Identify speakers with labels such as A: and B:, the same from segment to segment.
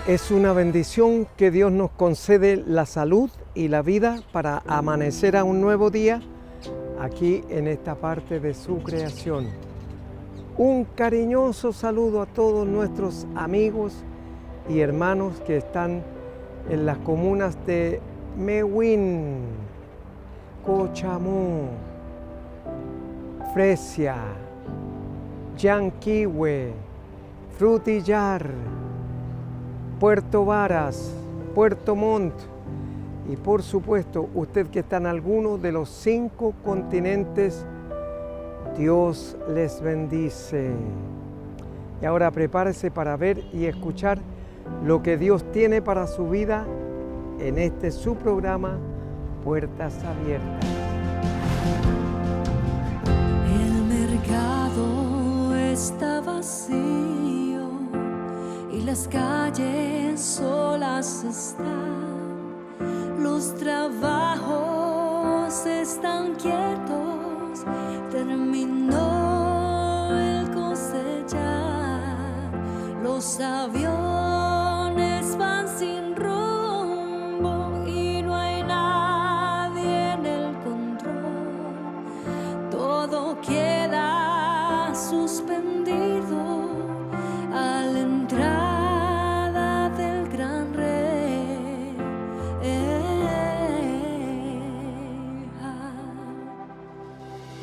A: Es una bendición que Dios nos concede la salud y la vida para amanecer a un nuevo día aquí en esta parte de su creación. Un cariñoso saludo a todos nuestros amigos y hermanos que están en las comunas de Mewin, Cochamó, Fresia, Yanquihue, Frutillar, Puerto Varas, Puerto Montt y por supuesto usted que está en alguno de los 5 continentes, Dios les bendice. Y ahora prepárese para ver y escuchar lo que Dios tiene para su vida en este su programa Puertas Abiertas.
B: El mercado está vacío y las calles solas están. Los trabajos están quietos, terminó el cosechar. Los aviones van sin rumbo y no hay nadie en el control. Todo queda suspendido a la entrada del gran rey.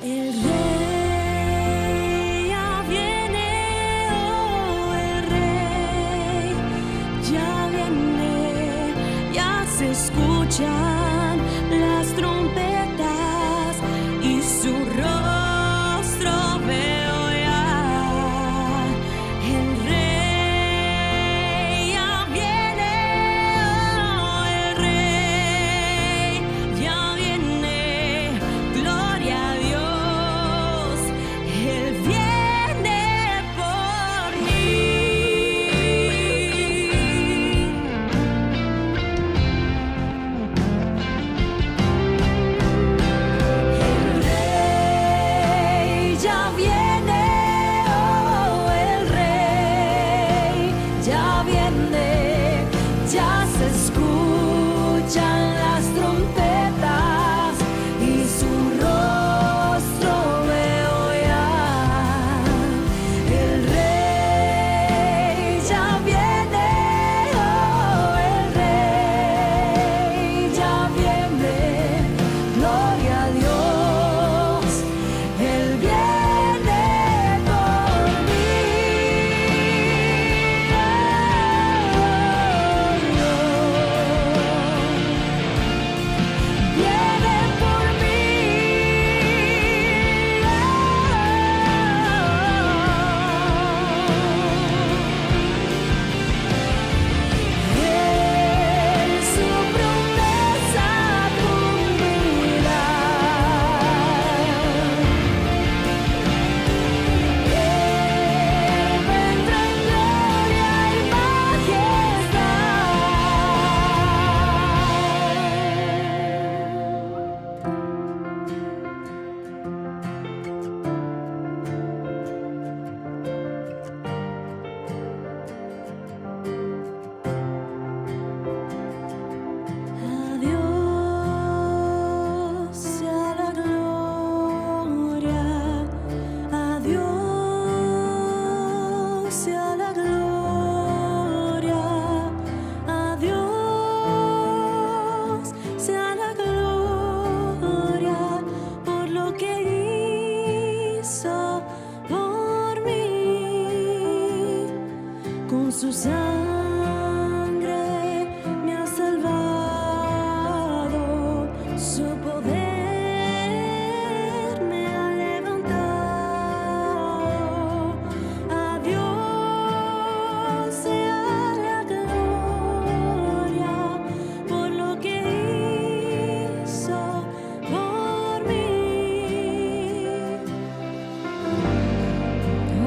B: El rey ya viene, oh, el rey ya viene, ya se escuchan las trompetas y su rostro veo ya. El rey ya viene, oh, el rey ya viene, gloria a Dios, Él viene por mí. El rey ya viene, oh, el rey ya viene, ya se escuchan las trompetas y su rostro veo ya. El rey ya viene, oh, el rey ya viene, gloria a Dios, Él viene por mí. Viene por mí. Él su promesa cumplirá. Él vendrá en gloria y Dios sea la gloria, a Dios sea la gloria, a Dios sea la gloria por lo que hizo por mí. Con su sangre me ha salvado, su poder me ha levantado. A Dios sea la gloria por lo que hizo por mí. Oh,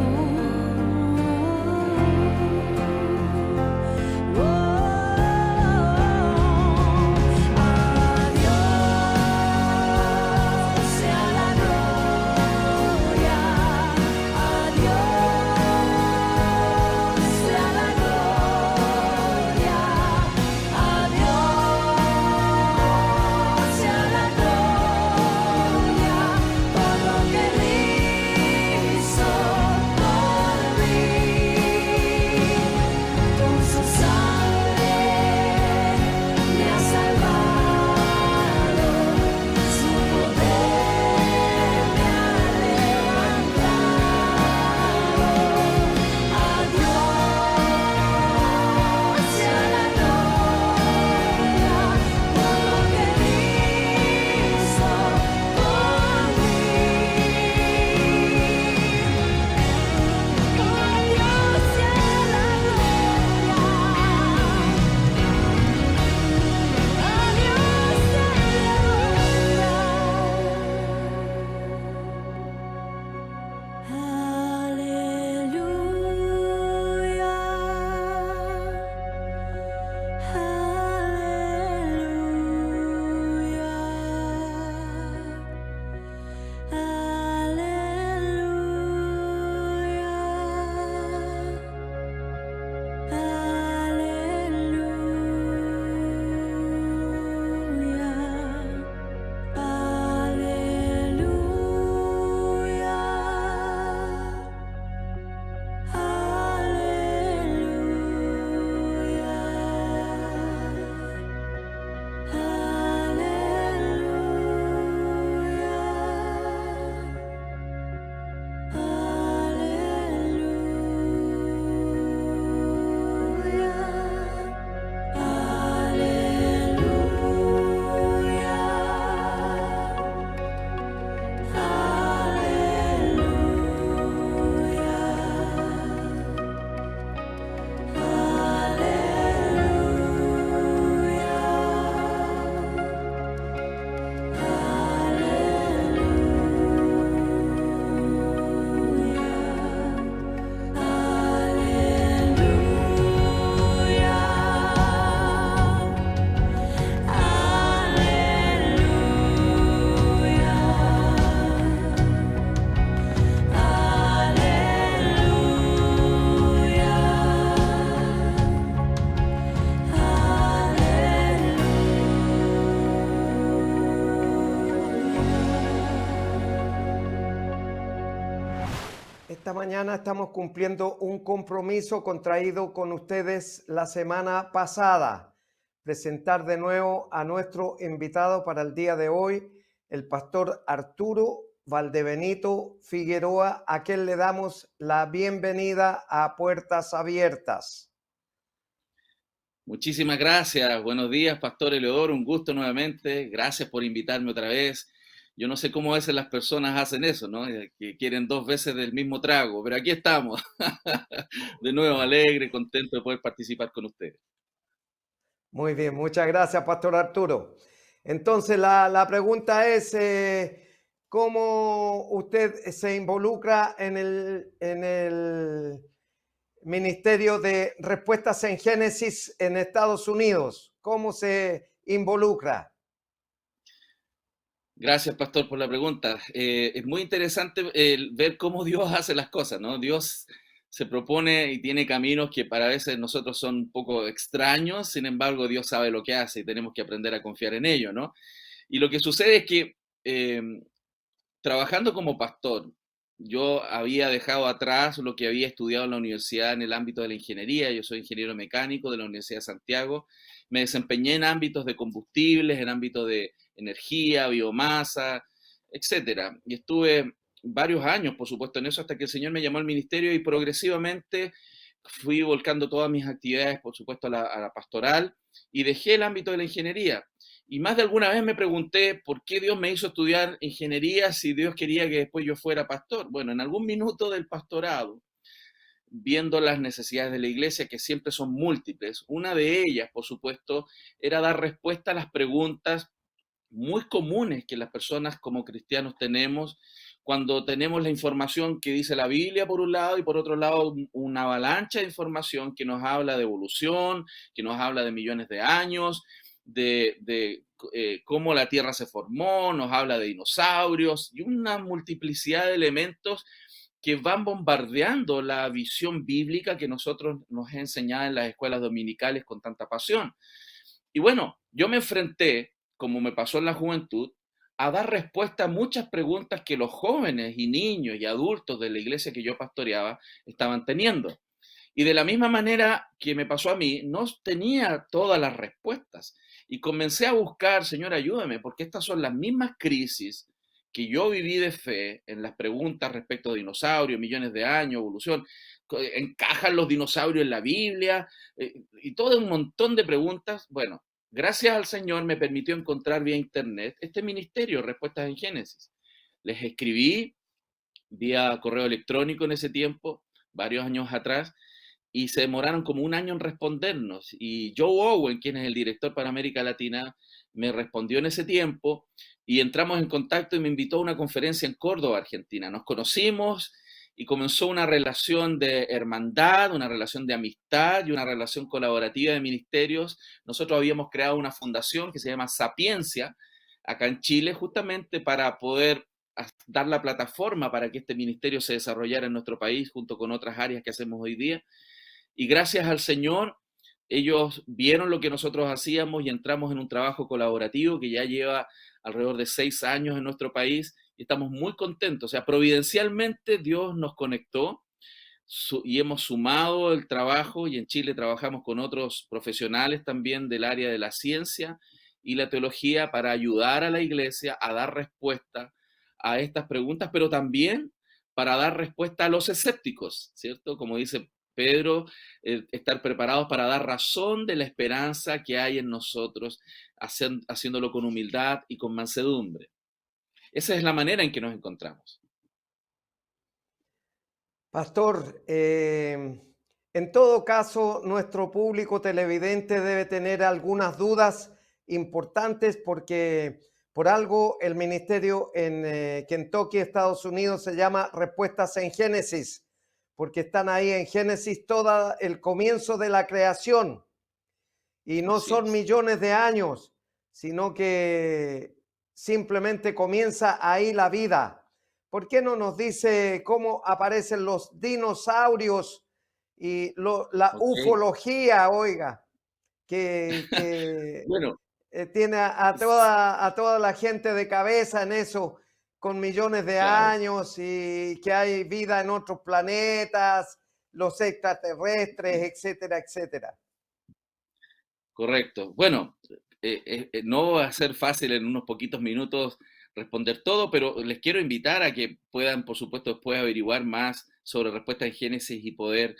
A: Esta mañana estamos cumpliendo un compromiso contraído con ustedes la semana pasada. Presentar de nuevo a nuestro invitado para el día de hoy, el pastor Arturo Valdebenito Figueroa, a quien le damos la bienvenida a Puertas Abiertas.
C: Muchísimas gracias. Buenos días, Pastor Eleodoro. Un gusto nuevamente. Gracias por invitarme otra vez. Yo no sé cómo a veces las personas hacen eso, ¿no? Que quieren dos veces del mismo trago, pero aquí estamos. De nuevo, alegre, contento de poder participar con ustedes.
A: Muy bien, muchas gracias, Pastor Arturo. Entonces, la pregunta es, ¿cómo usted se involucra en el Ministerio de Respuestas en Génesis en Estados Unidos? ¿Cómo se involucra?
C: Gracias, Pastor, por la pregunta. Es muy interesante ver cómo Dios hace las cosas, ¿no? Dios se propone y tiene caminos que para veces nosotros son un poco extraños, sin embargo, Dios sabe lo que hace y tenemos que aprender a confiar en ello, ¿no? Y lo que sucede es que trabajando como pastor, yo había dejado atrás lo que había estudiado en la universidad en el ámbito de la ingeniería. Yo soy ingeniero mecánico de la Universidad de Santiago. Me desempeñé en ámbitos de combustibles, en ámbitos de energía, biomasa, etcétera. Y estuve varios años, por supuesto, en eso hasta que el Señor me llamó al ministerio y progresivamente fui volcando todas mis actividades, por supuesto, a la pastoral y dejé el ámbito de la ingeniería. Y más de alguna vez me pregunté por qué Dios me hizo estudiar ingeniería si Dios quería que después yo fuera pastor. Bueno, en algún minuto del pastorado, viendo las necesidades de la iglesia, que siempre son múltiples, una de ellas, por supuesto, era dar respuesta a las preguntas muy comunes que las personas como cristianos tenemos cuando tenemos la información que dice la Biblia por un lado y por otro lado una avalancha de información que nos habla de evolución, que nos habla de millones de años, de cómo la Tierra se formó, nos habla de dinosaurios y una multiplicidad de elementos que van bombardeando la visión bíblica que nosotros nos enseñado en las escuelas dominicales con tanta pasión. Y bueno, yo me enfrenté, como me pasó en la juventud, a dar respuesta a muchas preguntas que los jóvenes y niños y adultos de la iglesia que yo pastoreaba estaban teniendo. Y de la misma manera que me pasó a mí, no tenía todas las respuestas. Y comencé a buscar, Señor, ayúdame, porque estas son las mismas crisis que yo viví de fe en las preguntas respecto a dinosaurios, millones de años, evolución. ¿Encajan los dinosaurios en la Biblia? Y todo un montón de preguntas. Bueno, gracias al Señor me permitió encontrar vía internet este ministerio, Respuestas en Génesis. Les escribí vía correo electrónico en ese tiempo, varios años atrás, y se demoraron como un año en respondernos. Y Joe Owen, quien es el director para América Latina, me respondió en ese tiempo y entramos en contacto y me invitó a una conferencia en Córdoba, Argentina. Nos conocimos y comenzó una relación de hermandad, una relación de amistad y una relación colaborativa de ministerios. Nosotros habíamos creado una fundación que se llama Sapiencia, acá en Chile, justamente para poder dar la plataforma para que este ministerio se desarrollara en nuestro país junto con otras áreas que hacemos hoy día. Y gracias al Señor, ellos vieron lo que nosotros hacíamos y entramos en un trabajo colaborativo que ya lleva alrededor de 6 años en nuestro país y estamos muy contentos. O sea, providencialmente Dios nos conectó y hemos sumado el trabajo y en Chile trabajamos con otros profesionales también del área de la ciencia y la teología para ayudar a la iglesia a dar respuesta a estas preguntas, pero también para dar respuesta a los escépticos, ¿cierto? Como dice Pedro, estar preparados para dar razón de la esperanza que hay en nosotros, haciéndolo con humildad y con mansedumbre. Esa es la manera en que nos encontramos.
A: Pastor, en todo caso, nuestro público televidente debe tener algunas dudas importantes porque por algo el ministerio en Kentucky, Estados Unidos, se llama Respuestas en Génesis, porque están ahí en Génesis todo el comienzo de la creación y no
C: Así
A: son
C: es.
A: millones de años, sino que simplemente comienza ahí la vida. ¿Por qué no nos dice cómo aparecen los dinosaurios y la
C: Ok.
A: ufología, oiga, que
C: Bueno,
A: tiene a toda la gente de cabeza en eso? con millones de
C: Claro,
A: años y que hay vida en otros planetas, los extraterrestres, etcétera, etcétera.
C: correcto. Bueno, no va a ser fácil en unos poquitos minutos responder todo, pero les quiero invitar a que puedan, por supuesto, después averiguar más sobre respuestas en Génesis y poder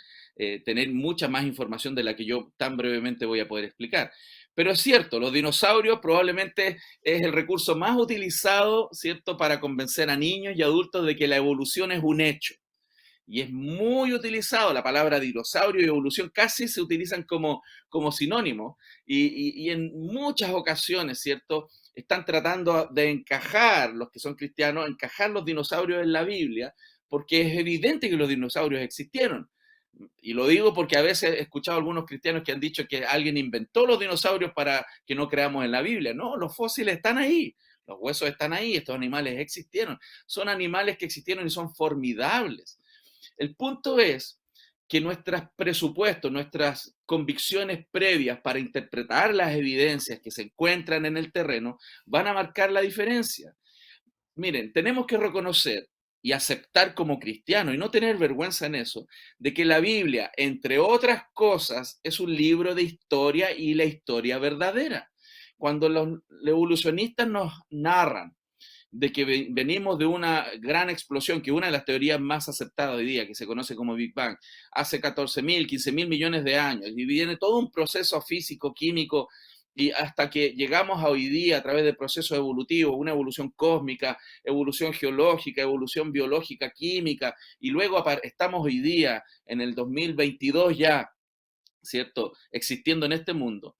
C: tener mucha más información de la que yo tan brevemente voy a poder explicar. Pero es cierto, los dinosaurios probablemente es el recurso más utilizado, ¿cierto?, para convencer a niños y adultos de que la evolución es un hecho. Y es muy utilizado, la palabra dinosaurio y evolución casi se utilizan como sinónimos, y en muchas ocasiones, ¿cierto? Están tratando de encajar, los que son cristianos, encajar los dinosaurios en la Biblia, porque es evidente que los dinosaurios existieron. Y lo digo porque a veces he escuchado a algunos cristianos que han dicho que alguien inventó los dinosaurios para que no creamos en la Biblia. No, los fósiles están ahí, los huesos están ahí, estos animales existieron. Son animales que existieron y son formidables. El punto es que nuestros presupuestos, nuestras convicciones previas para interpretar las evidencias que se encuentran en el terreno van a marcar la diferencia. Miren, tenemos que reconocer y aceptar como cristianos y no tener vergüenza en eso, de que la Biblia, entre otras cosas, es un libro de historia y la historia verdadera. Cuando los evolucionistas nos narran de que venimos de una gran explosión, que una de las teorías más aceptadas hoy día, que se conoce como Big Bang, hace 14.000, 15.000 millones de años, y viene todo un proceso físico, químico, y hasta que llegamos a hoy día a través de procesos evolutivos, una evolución cósmica, evolución geológica, evolución biológica, química, y luego estamos hoy día en el 2022 ya, ¿cierto? Existiendo en este mundo.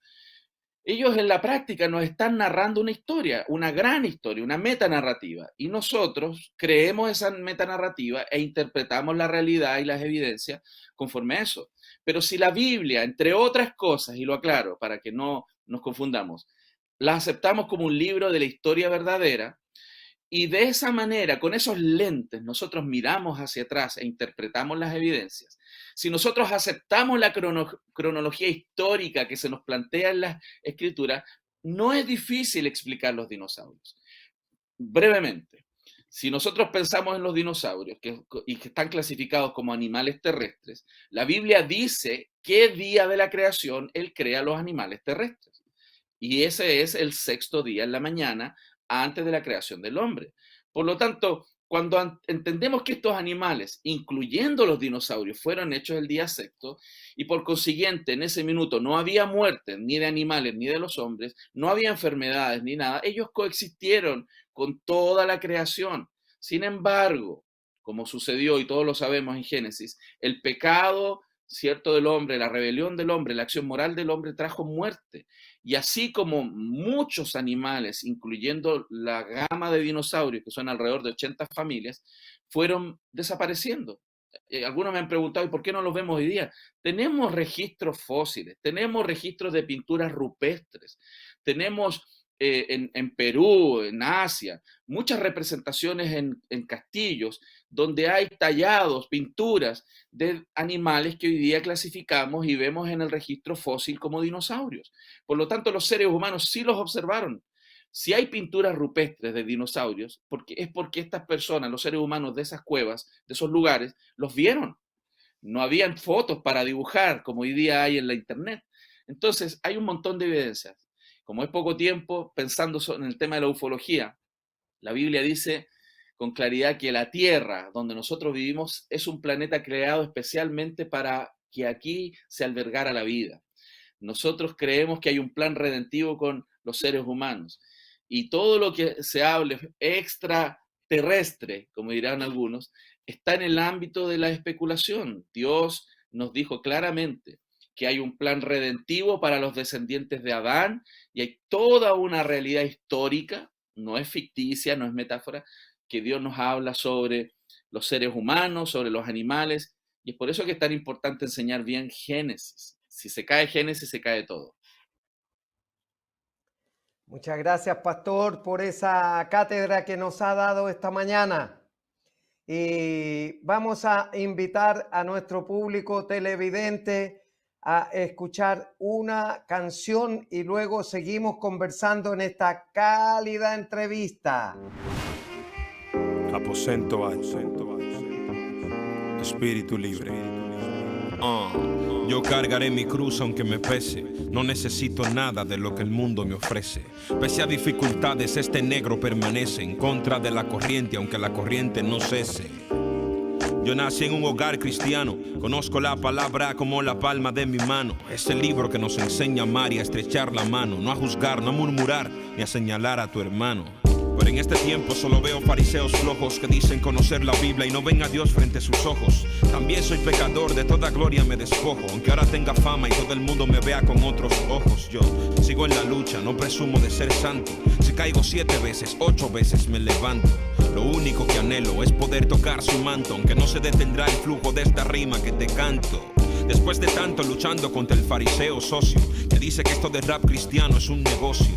C: Ellos en la práctica nos están narrando una historia, una gran historia, una metanarrativa. Y nosotros creemos esa metanarrativa e interpretamos la realidad y las evidencias conforme a eso. Pero si la Biblia, entre otras cosas, y lo aclaro para que no nos confundamos, la aceptamos como un libro de la historia verdadera, y de esa manera, con esos lentes, nosotros miramos hacia atrás e interpretamos las evidencias. Si nosotros aceptamos la cronología histórica que se nos plantea en las escrituras, no es difícil explicar los dinosaurios. Brevemente, si nosotros pensamos en los dinosaurios y que están clasificados como animales terrestres, la Biblia dice qué día de la creación Él crea los animales terrestres. Y ese es el sexto día en la mañana antes de la creación del hombre. Por lo tanto, cuando entendemos que estos animales, incluyendo los dinosaurios, fueron hechos el día sexto, y por consiguiente en ese minuto no había muerte ni de animales ni de los hombres, no había enfermedades ni nada, ellos coexistieron con toda la creación. Sin embargo, como sucedió y todos lo sabemos en Génesis, el pecado, cierto, del hombre, la rebelión del hombre, la acción moral del hombre trajo muerte. Y así como muchos animales, incluyendo la gama de dinosaurios, que son alrededor de 80 familias, fueron desapareciendo. Algunos me han preguntado, ¿y por qué no los vemos hoy día? Tenemos registros fósiles, tenemos registros de pinturas rupestres, tenemos en Perú, en Asia, muchas representaciones en castillos donde hay tallados, pinturas de animales que hoy día clasificamos y vemos en el registro fósil como dinosaurios. Por lo tanto, los seres humanos sí los observaron. Si hay pinturas rupestres de dinosaurios, es porque estas personas, los seres humanos de esas cuevas, de esos lugares, los vieron. No habían fotos para dibujar como hoy día hay en la internet. Entonces, hay un montón de evidencias. Como es poco tiempo, pensando en el tema de la ufología, la Biblia dice con claridad que la Tierra, donde nosotros vivimos, es un planeta creado especialmente para que aquí se albergara la vida. Nosotros creemos que hay un plan redentivo con los seres humanos. Y todo lo que se hable extraterrestre, como dirán algunos, está en el ámbito de la especulación. Dios nos dijo claramente que hay un plan redentivo para los descendientes de Adán y hay toda una realidad histórica, no es ficticia, no es metáfora, que Dios nos habla sobre los seres humanos, sobre los animales, y es por eso que es tan importante enseñar bien Génesis. Si se cae Génesis, se cae todo.
A: Muchas gracias, pastor, por esa cátedra que nos ha dado esta mañana. Y vamos a invitar a nuestro público televidente a escuchar una canción y luego seguimos conversando en esta cálida entrevista.
D: Aposento alto. Espíritu libre. Yo cargaré mi cruz aunque me pese. No necesito nada de lo que el mundo me ofrece. Pese a dificultades, este negro permanece en contra de la corriente, aunque la corriente no cese. Yo nací en un hogar cristiano, conozco la palabra como la palma de mi mano. Es el libro que nos enseña a amar y a estrechar la mano, no a juzgar, no a murmurar, ni a señalar a tu hermano. Pero en este tiempo solo veo fariseos flojos que dicen conocer la Biblia y no ven a Dios frente a sus ojos. También soy pecador, de toda gloria me despojo, aunque ahora tenga fama y todo el mundo me vea con otros ojos. Yo sigo en la lucha, no presumo de ser santo. Si caigo 7 veces, 8 veces me levanto. Lo único que anhelo es poder tocar su manto, aunque no se detendrá el flujo de esta rima que te canto. Después de tanto luchando contra el fariseo socio, que dice que esto de rap cristiano es un negocio.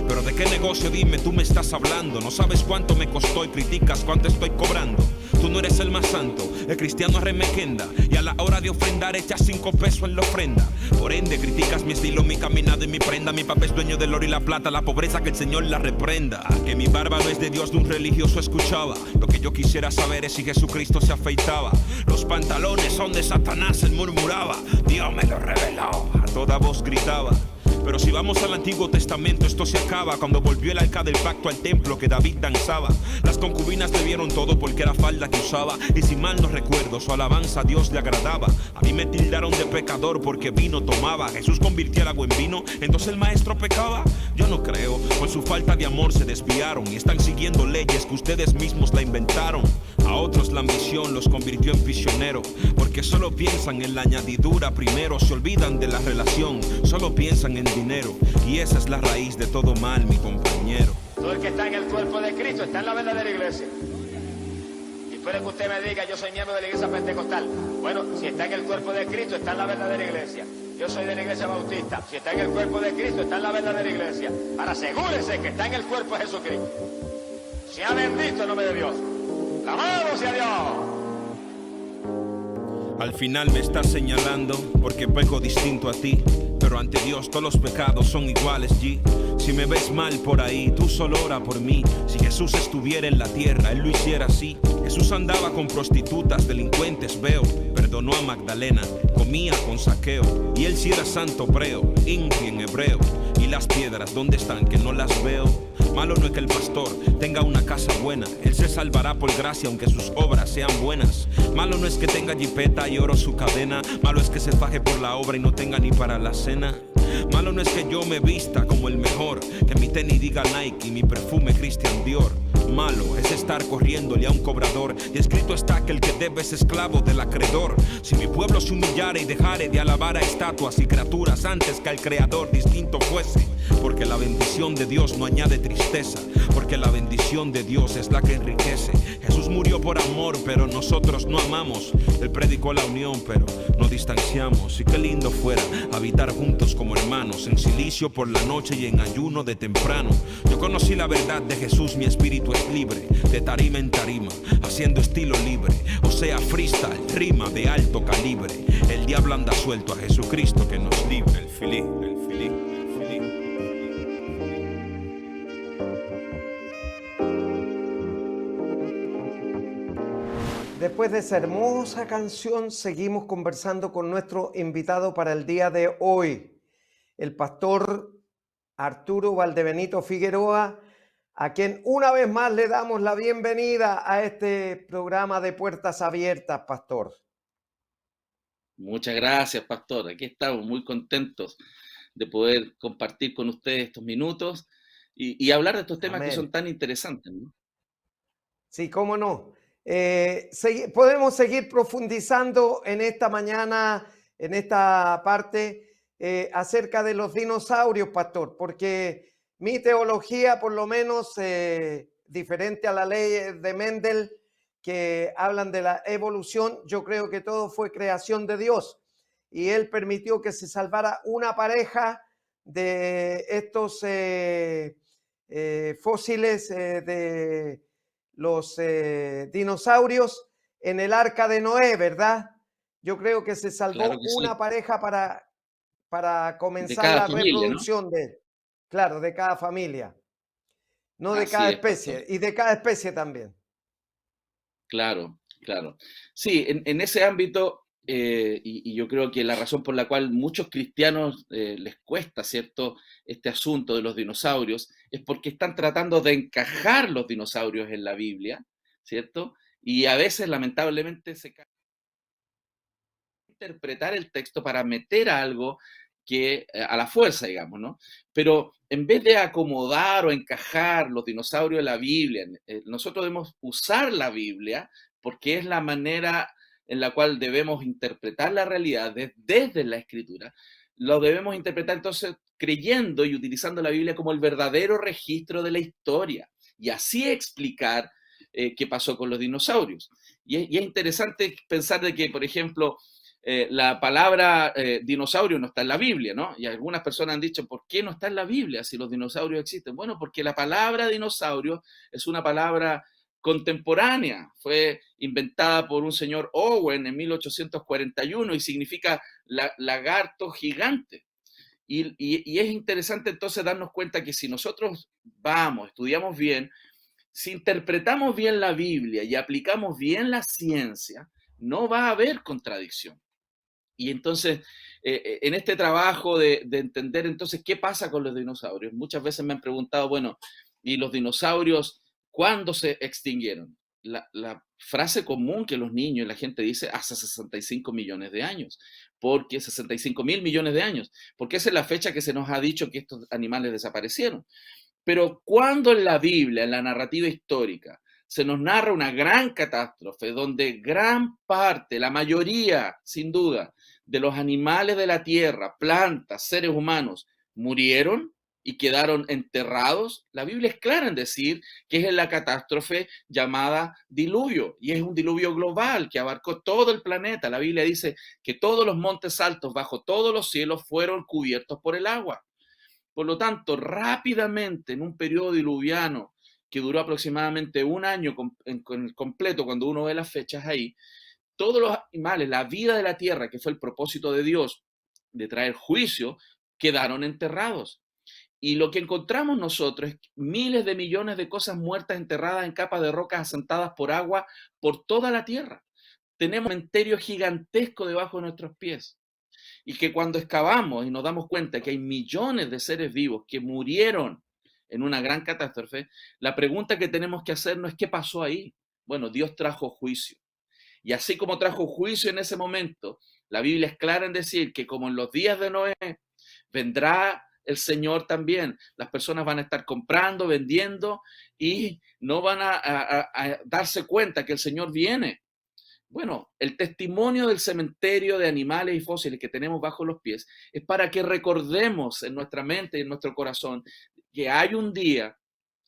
D: Pero ¿de qué negocio, dime, tú me estás hablando? No sabes cuánto me costó y criticas cuánto estoy cobrando. Tú no eres el más santo, el cristiano arremequenda, y a la hora de ofrendar echas 5 pesos en la ofrenda. Por ende criticas mi estilo, mi caminado y mi prenda. Mi papá es dueño del oro y la plata, la pobreza que el Señor la reprenda. Que mi barba no es de Dios, de un religioso escuchaba. Lo que yo quisiera saber es si Jesucristo se afeitaba. Los pantalones son de Satanás, él murmuraba. Dios me lo reveló, a toda voz gritaba. Pero si vamos al Antiguo Testamento, esto se acaba cuando volvió el arca del pacto al templo que David danzaba. Las concubinas le vieron todo porque era falda que usaba, y si mal no recuerdo, su alabanza a Dios le agradaba. A mí me tildaron de pecador porque vino tomaba. Jesús convirtió el agua en vino, entonces el maestro pecaba. Yo no creo, por su falta de amor se desviaron y están siguiendo leyes que ustedes mismos la inventaron. A otros la ambición los convirtió en prisioneros, porque solo piensan en la añadidura primero. Se olvidan de la relación, solo piensan en dinero, y esa es la raíz de todo mal, mi compañero.
E: Todo el que está en el cuerpo de Cristo está en la verdadera iglesia. Y puede que usted me diga, yo soy miembro de la iglesia pentecostal. Bueno, si está en el cuerpo de Cristo, está en la verdadera iglesia. Yo soy de la iglesia bautista. Si está en el cuerpo de Cristo, está en la verdadera iglesia. Ahora asegúrese que está en el cuerpo de Jesucristo. Sea bendito el nombre de Dios. ¡Alabado sea Dios!
D: Al final me estás señalando porque peco distinto a ti, pero ante Dios todos los pecados son iguales, G. Si me ves mal por ahí, tú solo ora por mí. Si Jesús estuviera en la tierra, Él lo hiciera así. Jesús andaba con prostitutas, delincuentes, veo. Perdonó a Magdalena, comía con Saqueo. Y Él sí era santo preo, Inri en hebreo. Y las piedras, ¿dónde están? Que no las veo. Malo no es que el pastor tenga una casa buena, él se salvará por gracia aunque sus obras sean buenas. Malo no es que tenga jipeta y oro su cadena, malo es que se faje por la obra y no tenga ni para la cena. Malo no es que yo me vista como el mejor, que mi tenis diga Nike y mi perfume Christian Dior. Malo es estar corriéndole a un cobrador, y escrito está que el que debe es esclavo del acreedor. Si mi pueblo se humillare y dejare de alabar a estatuas y criaturas antes que al creador, distinto fuese. Porque la bendición de Dios no añade tristeza, porque la bendición de Dios es la que enriquece. Jesús murió por amor, pero nosotros no amamos. Él predicó la unión, pero nos distanciamos. Y qué lindo fuera habitar juntos como hermanos, en silicio por la noche y en ayuno de temprano. Yo conocí la verdad de Jesús, mi espíritu es libre, de tarima en tarima, haciendo estilo libre. O sea, freestyle, rima de alto calibre. El diablo anda suelto, a Jesucristo que nos libre. El filí, el filí, el filí.
A: Después de esa hermosa canción, seguimos conversando con nuestro invitado para el día de hoy, el pastor Arturo Valdebenito Figueroa, a quien una vez más le damos la bienvenida a este programa de Puertas Abiertas, pastor.
C: Muchas gracias, pastor. Aquí estamos muy contentos de poder compartir con ustedes estos minutos y hablar de estos temas que son tan interesantes, ¿no?
A: Sí, cómo no. Podemos seguir profundizando en esta mañana, en esta parte, acerca de los dinosaurios, pastor, porque mi teología, por lo menos, diferente a la ley de Mendel, que hablan de la evolución, yo creo que todo fue creación de Dios y Él permitió que se salvara una pareja de estos fósiles de los dinosaurios en el arca de Noé, ¿verdad? Yo creo que se salvó
C: Claro que
A: una
C: sí.
A: pareja para comenzar
C: cada
A: la
C: familia, ¿no?
A: reproducción claro, de cada familia, no de
C: Así
A: cada
C: es, pastor.
A: especie, y de cada especie también.
C: Claro, claro. Sí, en ese ámbito, y yo creo que la razón por la cual muchos cristianos les cuesta, ¿cierto?, este asunto de los dinosaurios, es porque están tratando de encajar los dinosaurios en la Biblia, ¿cierto? Y a veces, lamentablemente, se cae en interpretar el texto para meter algo que a la fuerza, digamos, ¿no? Pero en vez de acomodar o encajar los dinosaurios en la Biblia, nosotros debemos usar la Biblia porque es la manera en la cual debemos interpretar la realidad desde la Escritura. Lo debemos interpretar entonces creyendo y utilizando la Biblia como el verdadero registro de la historia y así explicar qué pasó con los dinosaurios. Y es interesante pensar de que, por ejemplo, la palabra dinosaurio no está en la Biblia, ¿no? Y algunas personas han dicho, ¿por qué no está en la Biblia si los dinosaurios existen? Bueno, porque la palabra dinosaurio es una palabra contemporánea, fue inventada por un señor Owen en 1841 y significa lagarto gigante. Y es interesante entonces darnos cuenta que si nosotros vamos, estudiamos bien, si interpretamos bien la Biblia y aplicamos bien la ciencia, no va a haber contradicción. Y entonces, en este trabajo de entender entonces qué pasa con los dinosaurios, muchas veces me han preguntado, bueno, ¿y los dinosaurios cuándo se extinguieron? La frase común que los niños y la gente dice hace 65 millones de años, porque 65.000 millones de años, porque esa es la fecha que se nos ha dicho que estos animales desaparecieron. Pero cuando en la Biblia, en la narrativa histórica, se nos narra una gran catástrofe donde gran parte, la mayoría, sin duda, de los animales de la tierra, plantas, seres humanos, murieron y quedaron enterrados, la Biblia es clara en decir que es en la catástrofe llamada diluvio, y es un diluvio global que abarcó todo el planeta. La Biblia dice que todos los montes altos bajo todos los cielos fueron cubiertos por el agua. Por lo tanto, rápidamente, en un periodo diluviano que duró aproximadamente un año completo, cuando uno ve las fechas ahí, todos los animales, la vida de la tierra, que fue el propósito de Dios de traer juicio, quedaron enterrados. Y lo que encontramos nosotros es miles de millones de cosas muertas enterradas en capas de rocas asentadas por agua por toda la tierra. Tenemos un cementerio gigantesco debajo de nuestros pies. Y que cuando excavamos y nos damos cuenta que hay millones de seres vivos que murieron en una gran catástrofe, la pregunta que tenemos que hacernos es ¿qué pasó ahí? Bueno, Dios trajo juicio. Y así como trajo juicio en ese momento, la Biblia es clara en decir que como en los días de Noé, vendrá el Señor también. Las personas van a estar comprando, vendiendo y no van a darse cuenta que el Señor viene. Bueno, el testimonio del cementerio de animales y fósiles que tenemos bajo los pies es para que recordemos en nuestra mente y en nuestro corazón que hay un día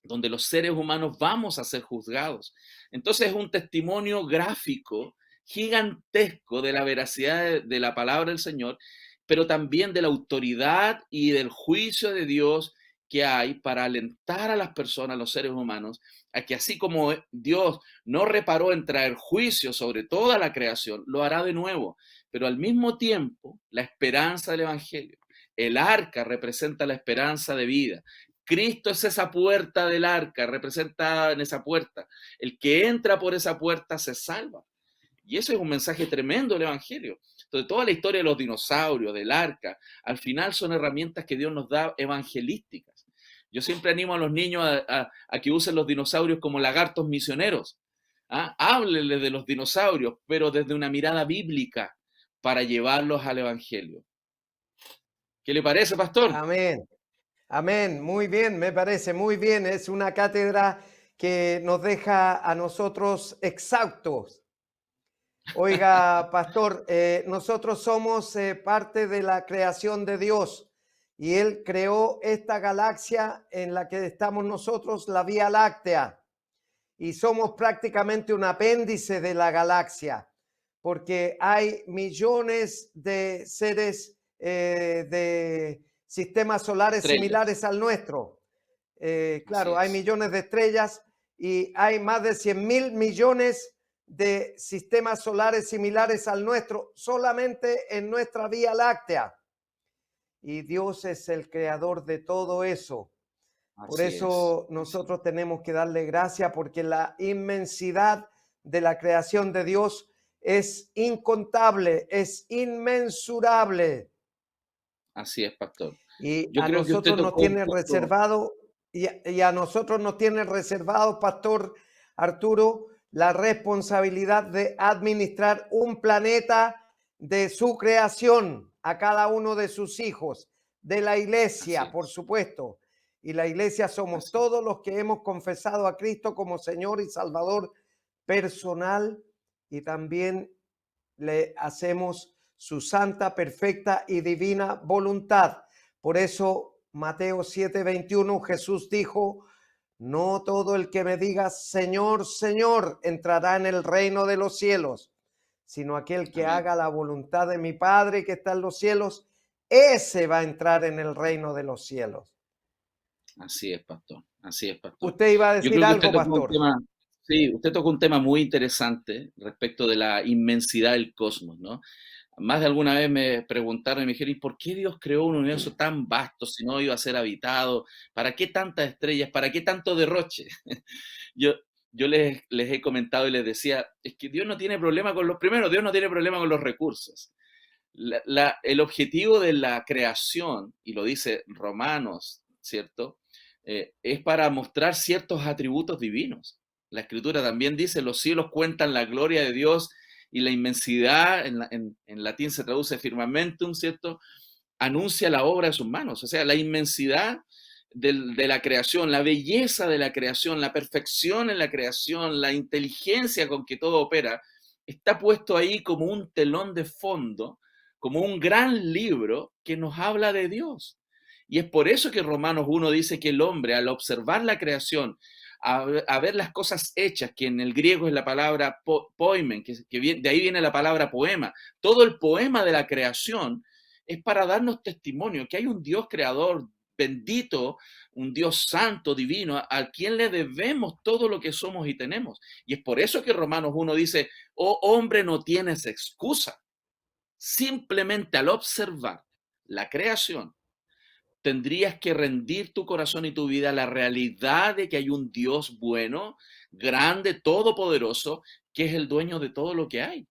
C: donde los seres humanos vamos a ser juzgados. Entonces es un testimonio gráfico, gigantesco de la veracidad de la palabra del Señor, pero también de la autoridad y del juicio de Dios que hay para alentar a las personas, a los seres humanos, a que así como Dios no reparó en traer juicio sobre toda la creación, lo hará de nuevo. Pero al mismo tiempo, la esperanza del Evangelio. El arca representa la esperanza de vida. Cristo es esa puerta del arca, representada en esa puerta. El que entra por esa puerta se salva. Y eso es un mensaje tremendo del Evangelio. Entonces, toda la historia de los dinosaurios, del arca, al final son herramientas que Dios nos da evangelísticas. Yo siempre animo a los niños a que usen los dinosaurios como lagartos misioneros. ¿Ah? Háblenles de los dinosaurios, pero desde una mirada bíblica para llevarlos al Evangelio. ¿Qué le parece, pastor?
A: Amén. Amén. Muy bien, me parece muy bien. Es una cátedra que nos deja a nosotros exhaustos. Oiga, pastor, nosotros somos parte de la creación de Dios y Él creó esta galaxia en la que estamos nosotros, la Vía Láctea, y somos prácticamente un apéndice de la galaxia, porque hay millones de seres de sistemas solares
C: Estrellas.
A: similares al nuestro. Claro, hay
C: es.
A: millones de estrellas y hay más de 100.000 millones de sistemas solares similares al nuestro solamente en nuestra Vía Láctea. Y Dios es el creador de todo eso. Por
C: Así
A: eso
C: es.
A: nosotros tenemos que darle gracias porque la inmensidad de la creación de Dios es incontable, es inmensurable.
C: Así es, pastor.
A: Y
C: Yo
A: a
C: creo que usted
A: nosotros nos
C: tocó un
A: tiene
C: punto.
A: reservado, y a nosotros nos tiene reservado, Pastor Arturo, la responsabilidad de administrar un planeta de su creación a cada uno de sus hijos, de la
C: Así
A: iglesia, por
C: es,
A: supuesto. Y la iglesia somos
C: así es.
A: todos los que hemos confesado a Cristo como Señor y Salvador personal, y también le hacemos su santa, perfecta y divina voluntad. Por eso, Mateo 7:21, Jesús dijo: no todo el que me diga Señor, Señor, entrará en el reino de los cielos, sino aquel que
C: Amén.
A: haga la voluntad de mi Padre que está en los cielos, ese va a entrar en el reino de los cielos.
C: Así es, pastor. Así es, pastor.
A: Usted iba a
C: Yo
A: decir
C: creo que usted
A: algo,
C: tocó un
A: pastor.
C: tema, sí, usted tocó un tema muy interesante respecto de la inmensidad del cosmos, ¿no? Más de alguna vez me preguntaron y me dijeron, ¿y por qué Dios creó un universo tan vasto si no iba a ser habitado? ¿Para qué tantas estrellas? ¿Para qué tanto derroche? Yo, yo les he comentado y les decía, es que Dios no tiene problema con los, primero, Dios no tiene problema con los recursos. El objetivo de la creación, y lo dice Romanos, ¿cierto? Es para mostrar ciertos atributos divinos. La Escritura también dice, los cielos cuentan la gloria de Dios y la inmensidad, en latín se traduce firmamentum, ¿cierto? Anuncia la obra de sus manos. O sea, la inmensidad de la creación, la belleza de la creación, la perfección en la creación, la inteligencia con que todo opera, está puesto ahí como un telón de fondo, como un gran libro que nos habla de Dios. Y es por eso que Romanos 1 dice que el hombre, al observar la creación, a ver las cosas hechas, que en el griego es la palabra poimen, de ahí viene la palabra poema, todo el poema de la creación es para darnos testimonio que hay un Dios creador bendito, un Dios santo, divino, a quien le debemos todo lo que somos y tenemos. Y es por eso que Romanos 1 dice, oh hombre, no tienes excusa. Simplemente al observar la creación, tendrías que rendir tu corazón y tu vida a la realidad de que hay un Dios bueno, grande, todopoderoso, que es el dueño de todo lo que hay.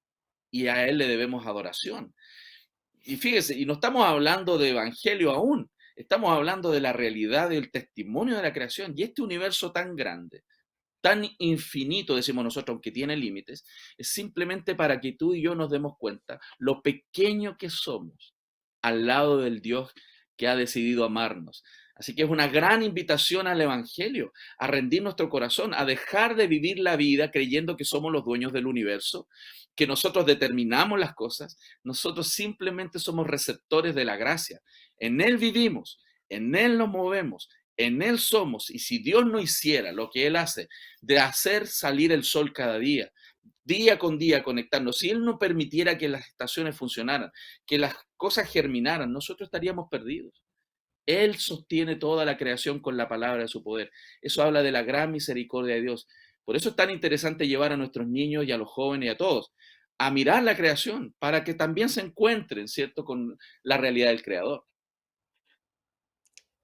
C: Y a Él le debemos adoración. Y fíjese, y no estamos hablando de evangelio aún, estamos hablando de la realidad del testimonio de la creación. Y este universo tan grande, tan infinito, decimos nosotros, aunque tiene límites, es simplemente para que tú y yo nos demos cuenta lo pequeño que somos al lado del Dios que ha decidido amarnos. Así que es una gran invitación al Evangelio, a rendir nuestro corazón, a dejar de vivir la vida creyendo que somos los dueños del universo, que nosotros determinamos las cosas, nosotros simplemente somos receptores de la gracia. En Él vivimos, en Él nos movemos, en Él somos, y si Dios no hiciera lo que Él hace, de hacer salir el sol cada día con día conectarnos, si Él no permitiera que las estaciones funcionaran, que las cosas germinaran, nosotros estaríamos perdidos. Él sostiene toda la creación con la palabra de su poder. Eso habla de la gran misericordia de Dios. Por eso es tan interesante llevar a nuestros niños y a los jóvenes y a todos a mirar la creación para que también se encuentren, ¿cierto?, con la realidad del Creador.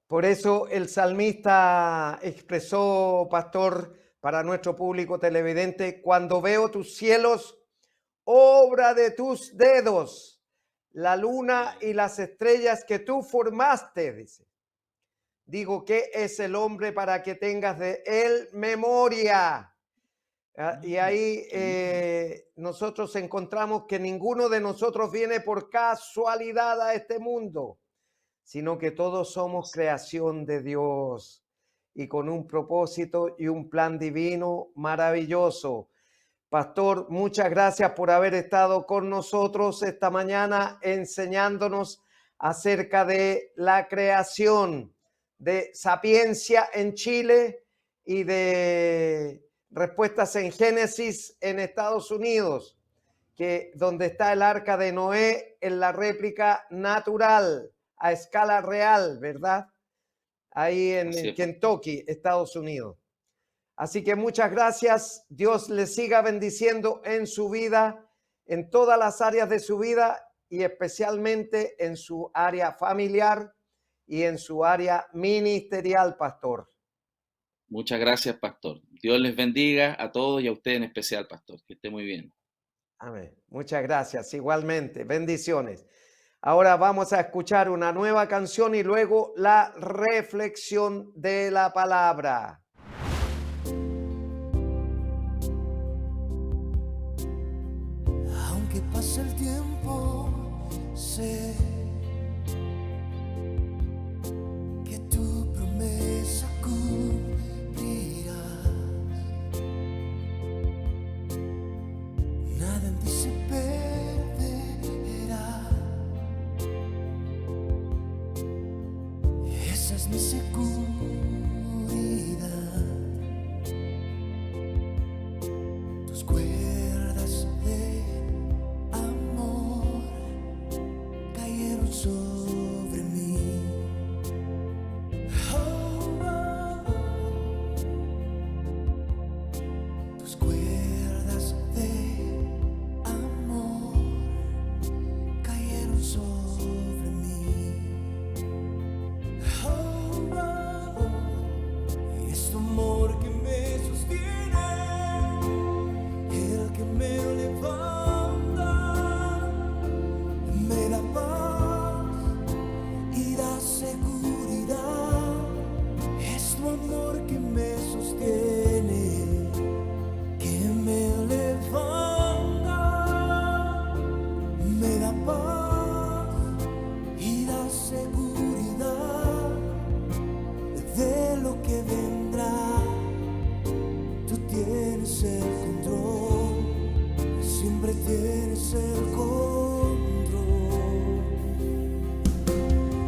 A: Por eso el salmista expresó, pastor, para nuestro público televidente: cuando veo tus cielos, obra de tus dedos, la luna y las estrellas que tú formaste, dice. Digo, ¿qué es el hombre para que tengas de él memoria? Y ahí nosotros encontramos que ninguno de nosotros viene por casualidad a este mundo, sino que todos somos creación de Dios y con un propósito y un plan divino maravilloso. Pastor, muchas gracias por haber estado con nosotros esta mañana enseñándonos acerca de la creación, de Sapiencia en Chile y de Respuestas en Génesis en Estados Unidos, que donde está el arca de Noé en la réplica natural, a escala real, ¿verdad? Ahí
C: Así
A: en
C: es, pastor.
A: Kentucky, Estados Unidos. Así que muchas gracias. Dios le siga bendiciendo en su vida, en todas las áreas de su vida y especialmente en su área familiar y en su área ministerial, pastor.
C: Muchas gracias, pastor. Dios les bendiga a todos y a usted en especial, pastor. Que esté muy bien.
A: Amén. Muchas gracias. Igualmente. Bendiciones. Ahora vamos a escuchar una nueva canción y luego la reflexión de la palabra.
F: Aunque pase el tiempo, sé que tu promesa cumplirás. Nada en ti se perderá. Esa es mi seguridad. Tus cuerdas de amor cayeron sobre mí. Oh, oh, oh. Tus cuerdas de amor cayeron sobre mí. Oh, oh, oh. Y es tu amor que me sostiene, el que me levanta, me da paz y da seguridad. Es tu amor que me sostiene, que me levanta, me da paz y da seguridad de lo que vendrá. Tú tienes el control, siempre tienes el control.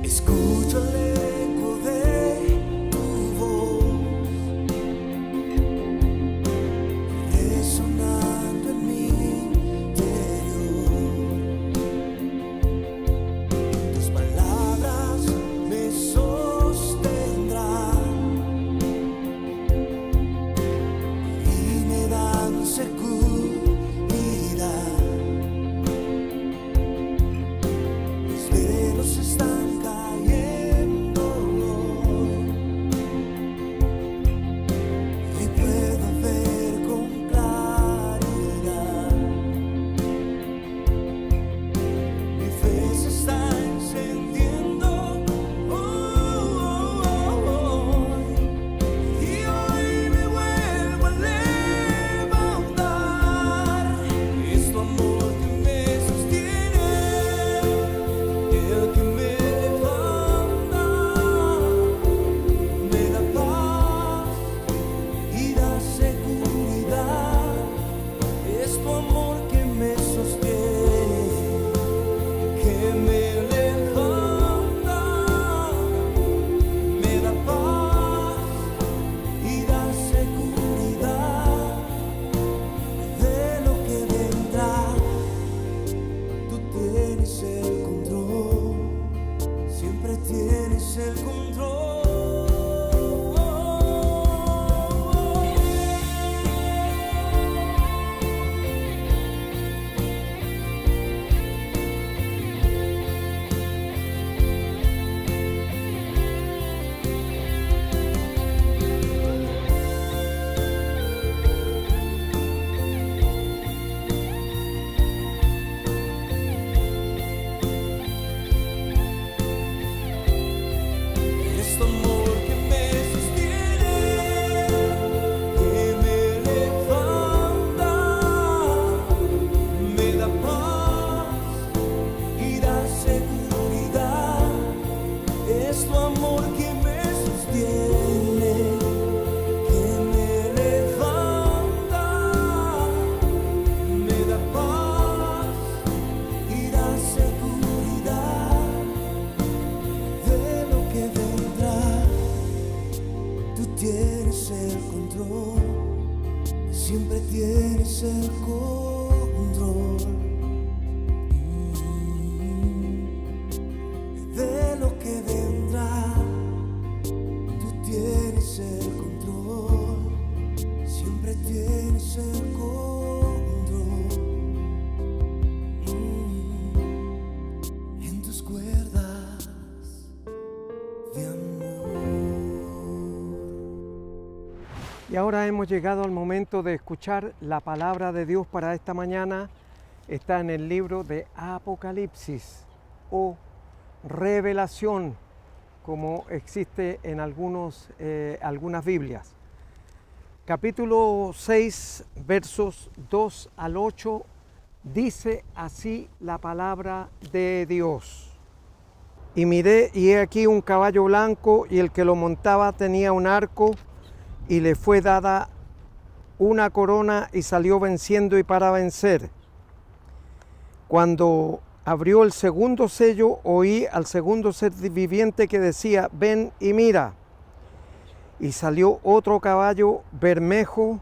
F: Escucha el eco de tu voz resonando en mi interior. Tus palabras me sostendrán y me dan seguridad. Los velos están cayendo y puedo ver con claridad. Mi fe se está encendiendo y hoy me vuelvo a levantar. Es tu amor que me sostiene, el que me levanta, me da paz y da seguridad. Es tu amor que me sostiene, que me levanta, me da paz y da seguridad de lo que vendrá. Tú tienes el control, siempre tienes el control. Es tu amor que me sostiene, que me levanta, me da paz y da seguridad. Es tu amor que me sostiene, que me levanta, me da paz y da seguridad de lo que vendrá. Tú tienes el control, siempre tienes el control de lo que vendrá. Tú tienes el control, siempre tienes el control. En tus cuerdas de amor.
A: Y ahora hemos llegado al momento de escuchar la palabra de Dios para esta mañana. Está en el libro de Apocalipsis o Revelación, como existe en algunas Biblias. Capítulo 6, versos 2 al 8, dice así la palabra de Dios. Y miré, y he aquí un caballo blanco, y el que lo montaba tenía un arco, y le fue dada una corona, y salió venciendo y para vencer. Cuando abrió el segundo sello, oí al segundo ser viviente que decía: ven y mira. Y salió otro caballo bermejo,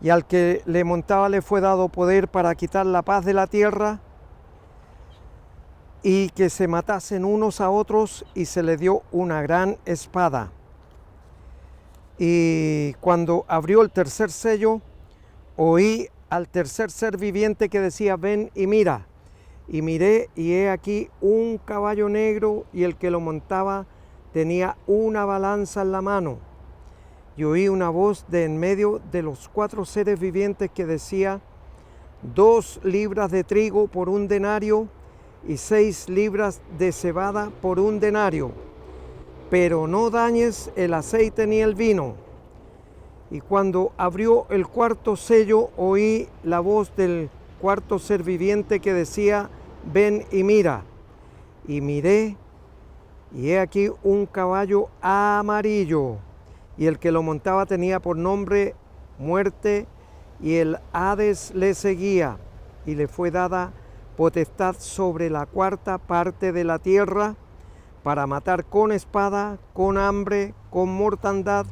A: y al que le montaba le fue dado poder para quitar la paz de la tierra, y que se matasen unos a otros, y se le dio una gran espada. Y cuando abrió el tercer sello, oí al tercer ser viviente que decía: ven y mira. Y miré, y he aquí un caballo negro, y el que lo montaba tenía una balanza en la mano. Y oí una voz de en medio de los 4 seres vivientes que decía: 2 libras de trigo por 1 denario, y 6 libras de cebada por 1 denario, pero no dañes el aceite ni el vino. Y cuando abrió el cuarto sello, oí la voz del cuarto ser viviente que decía: ven y mira. Y miré, y he aquí un caballo amarillo, y el que lo montaba tenía por nombre Muerte, y el Hades le seguía, y le fue dada potestad sobre la 4ª parte de la tierra, para matar con espada, con hambre, con mortandad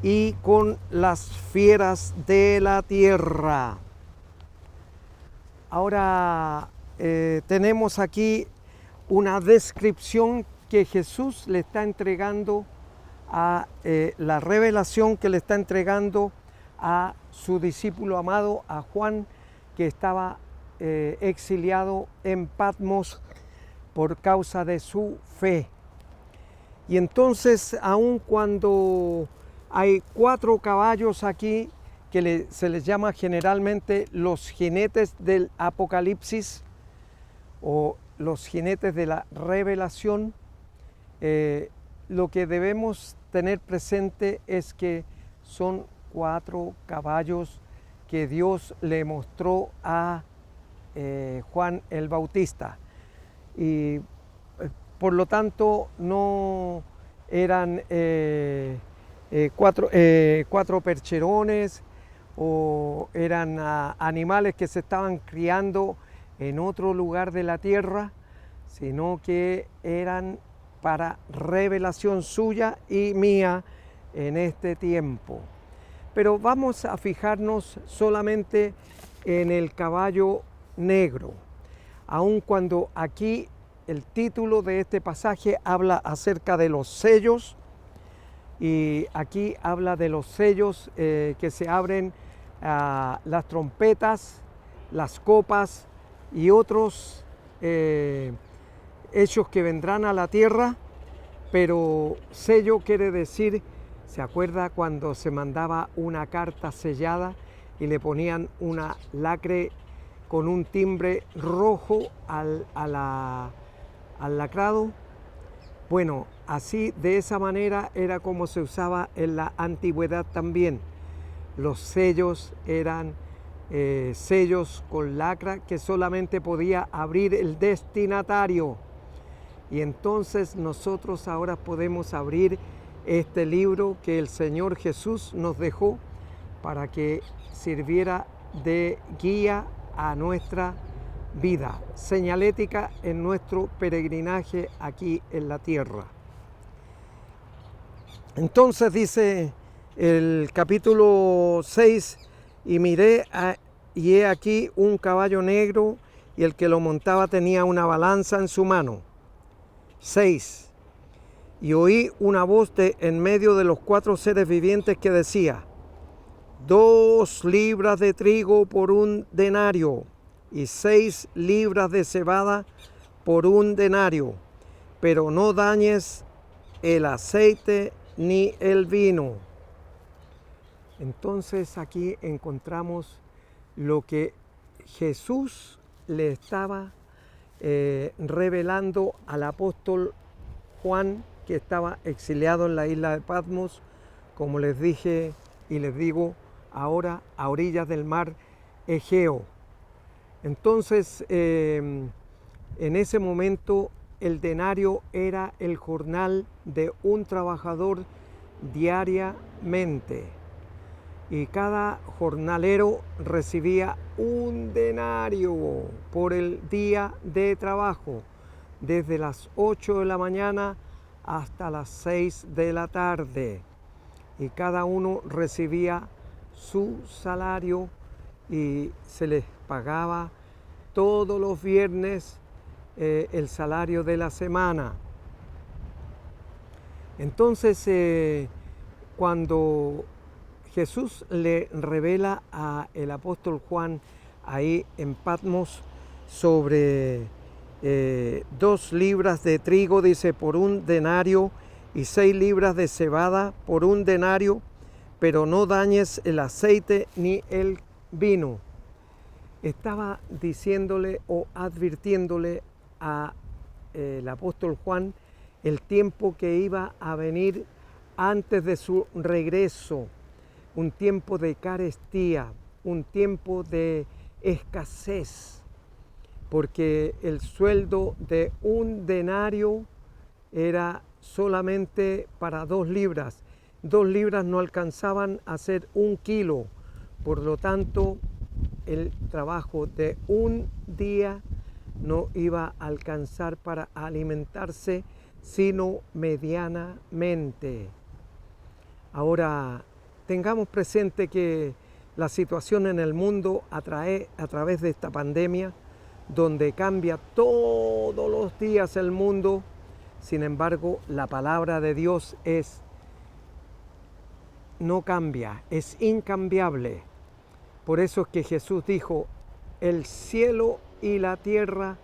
A: y con las fieras de la tierra. Ahora tenemos aquí una descripción que Jesús le está entregando a la revelación que le está entregando a su discípulo amado, a Juan, que estaba exiliado en Patmos por causa de su fe. Y entonces, aun cuando hay 4 caballos aquí que se les llama generalmente los jinetes del Apocalipsis o los jinetes de la revelación, lo que debemos tener presente es que son 4 caballos que Dios le mostró a Juan el Bautista, y por lo tanto no eran 4 percherones o eran animales que se estaban criando en otro lugar de la tierra, sino que eran para revelación suya y mía en este tiempo. Pero vamos a fijarnos solamente en el caballo negro, aun cuando aquí el título de este pasaje habla acerca de los sellos, y aquí habla de los sellos que se abren, las trompetas, las copas y otros hechos que vendrán a la tierra. Pero sello quiere decir, ¿se acuerda cuando se mandaba una carta sellada y le ponían una lacre con un timbre rojo al lacrado? Bueno, así, de esa manera era como se usaba en la antigüedad también. Los sellos eran sellos con lacra que solamente podía abrir el destinatario. Y entonces nosotros ahora podemos abrir este libro que el Señor Jesús nos dejó para que sirviera de guía a nuestra vida, señalética en nuestro peregrinaje aquí en la tierra. Entonces dice el capítulo 6, y miré y he aquí un caballo negro, y el que lo montaba tenía una balanza en su mano. 6. Y oí una voz de en medio de los 4 seres vivientes que decía: 2 libras de trigo por 1 denario, y 6 libras de cebada por 1 denario, pero no dañes el aceite ni el vino. Entonces aquí encontramos lo que Jesús le estaba revelando al apóstol Juan, que estaba exiliado en la isla de Patmos, como les dije y les digo ahora, a orillas del mar Egeo. Entonces, en ese momento, el denario era el jornal de un trabajador diariamente, y cada jornalero recibía un denario por el día de trabajo, desde las 8 de la mañana hasta las 6 de la tarde. Y cada uno recibía su salario y se les pagaba todos los viernes el salario de la semana. Entonces, cuando Jesús le revela al apóstol Juan ahí en Patmos sobre 2 libras de trigo, dice, por un denario, y 6 libras de cebada por un denario, pero no dañes el aceite ni el vino. Estaba diciéndole o advirtiéndole al apóstol Juan el tiempo que iba a venir antes de su regreso, un tiempo de carestía, un tiempo de escasez, porque el sueldo de un denario era solamente para 2 libras. 2 libras no alcanzaban a ser 1 kilo, por lo tanto el trabajo de un día no iba a alcanzar para alimentarse sino medianamente. Ahora, tengamos presente que la situación en el mundo a través de esta pandemia, donde cambia todos los días el mundo, sin embargo, la palabra de Dios no cambia, es incambiable. Por eso es que Jesús dijo, el cielo y la tierra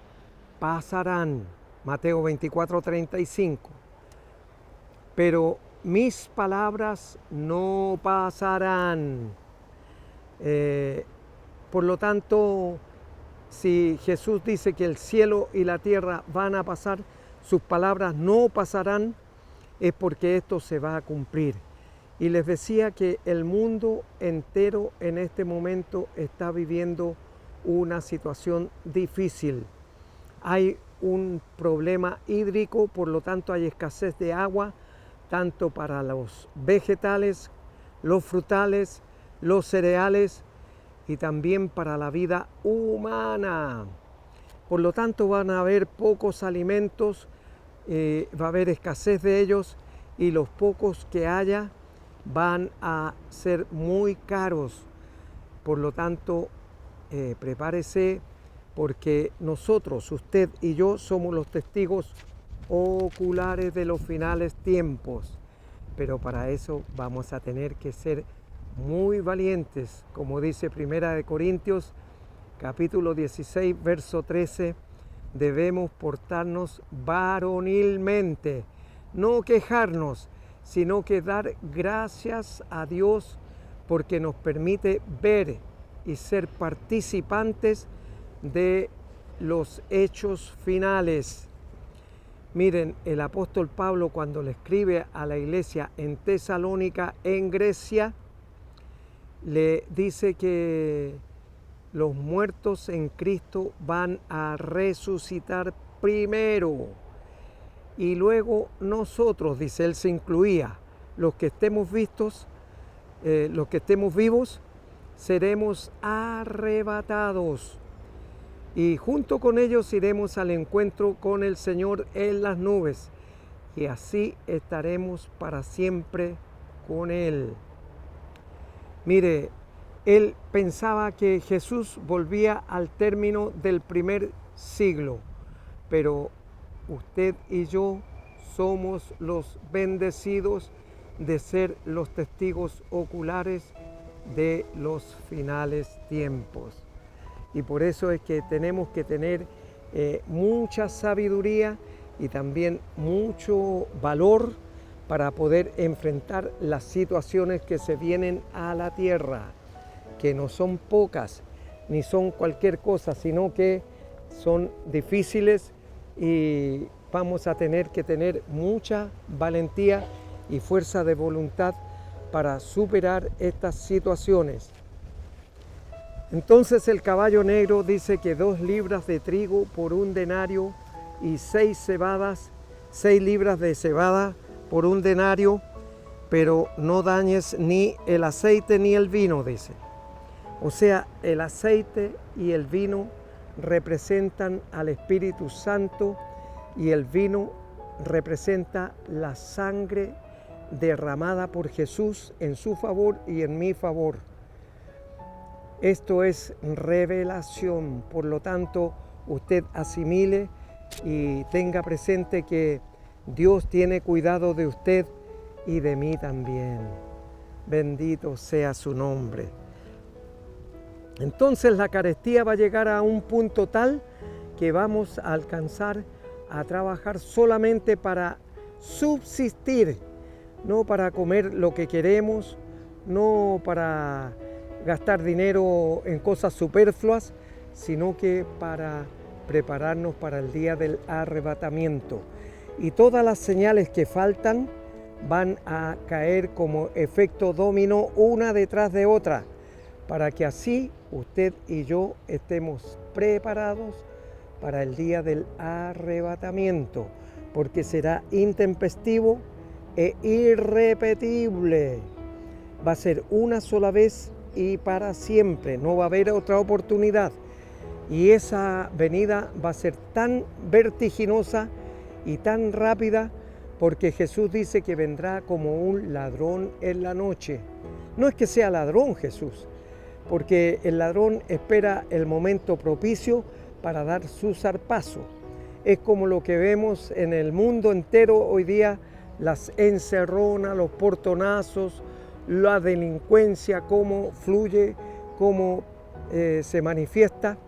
A: pasarán, Mateo 24:35, pero mis palabras no pasarán. Por lo tanto, si Jesús dice que el cielo y la tierra van a pasar, sus palabras no pasarán, es porque esto se va a cumplir. Y les decía que el mundo entero en este momento está viviendo una situación difícil. Hay un problema hídrico, por lo tanto hay escasez de agua, tanto para los vegetales, los frutales, los cereales y también para la vida humana. Por lo tanto van a haber pocos alimentos, va a haber escasez de ellos, y los pocos que haya van a ser muy caros. Por lo tanto, prepárese, porque nosotros, usted y yo, somos los testigos oculares de los finales tiempos. Pero para eso vamos a tener que ser muy valientes, como dice 1 Corintios capítulo 16, verso 13, debemos portarnos varonilmente, no quejarnos, sino que dar gracias a Dios porque nos permite ver y ser participantes de los hechos finales. Miren, el apóstol Pablo, cuando le escribe a la iglesia en Tesalónica, en Grecia, le dice que los muertos en Cristo van a resucitar primero, y luego nosotros, dice él, se incluía, los que estemos vivos, seremos arrebatados, y junto con ellos iremos al encuentro con el Señor en las nubes, y así estaremos para siempre con Él. Mire, él pensaba que Jesús volvía al término del primer siglo, pero usted y yo somos los bendecidos de ser los testigos oculares de los finales tiempos. Y por eso es que tenemos que tener mucha sabiduría y también mucho valor para poder enfrentar las situaciones que se vienen a la tierra, que no son pocas, ni son cualquier cosa, sino que son difíciles y vamos a tener que tener mucha valentía y fuerza de voluntad para superar estas situaciones. Entonces el caballo negro dice que 2 libras de trigo por 1 denario y 6 libras de cebada por 1 denario, pero no dañes ni el aceite ni el vino, dice. O sea, el aceite y el vino representan al Espíritu Santo y el vino representa la sangre derramada por Jesús en su favor y en mi favor. Esto es revelación, por lo tanto, usted asimile y tenga presente que Dios tiene cuidado de usted y de mí también. Bendito sea su nombre. Entonces la carestía va a llegar a un punto tal que vamos a alcanzar a trabajar solamente para subsistir, no para comer lo que queremos, no para gastar dinero en cosas superfluas, sino que para prepararnos para el día del arrebatamiento. Y todas las señales que faltan van a caer como efecto dominó una detrás de otra, para que así usted y yo estemos preparados para el día del arrebatamiento, porque será intempestivo e irrepetible. Va a ser una sola vez y para siempre, no va a haber otra oportunidad. Y esa venida va a ser tan vertiginosa y tan rápida, porque Jesús dice que vendrá como un ladrón en la noche. No es que sea ladrón Jesús, porque el ladrón espera el momento propicio para dar su zarpazo. Es como lo que vemos en el mundo entero hoy día, las encerronas, los portonazos, la delincuencia, cómo fluye, cómo se manifiesta,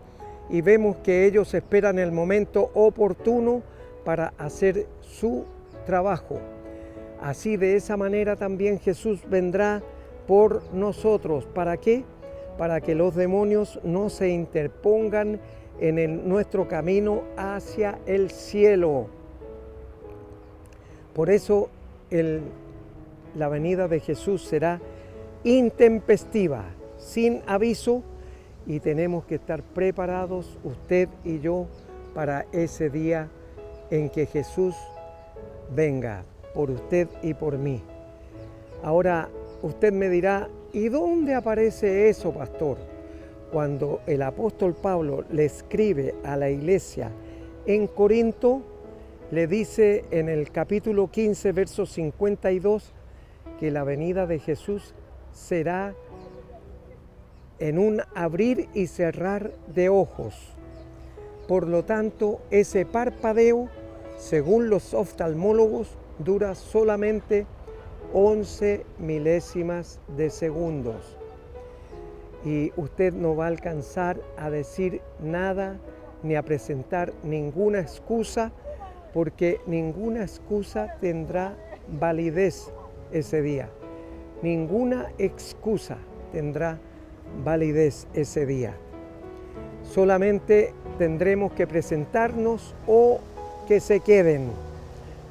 A: y vemos que ellos esperan el momento oportuno para hacer su trabajo. Así, de esa manera también Jesús vendrá por nosotros. ¿Para qué? Para que los demonios no se interpongan en nuestro camino hacia el cielo. Por eso la venida de Jesús será intempestiva, sin aviso, y tenemos que estar preparados, usted y yo, para ese día en que Jesús venga por usted y por mí. Ahora, usted me dirá, ¿y dónde aparece eso, pastor? Cuando el apóstol Pablo le escribe a la iglesia en Corinto, le dice en el capítulo 15, verso 52, que la venida de Jesús será en un abrir y cerrar de ojos. Por lo tanto, ese parpadeo, según los oftalmólogos, dura solamente 11 milésimas de segundos. Y usted no va a alcanzar a decir nada ni a presentar ninguna excusa, porque ninguna excusa tendrá validez ese día. Ninguna excusa tendrá validez ese día. Solamente tendremos que presentarnos o que se queden,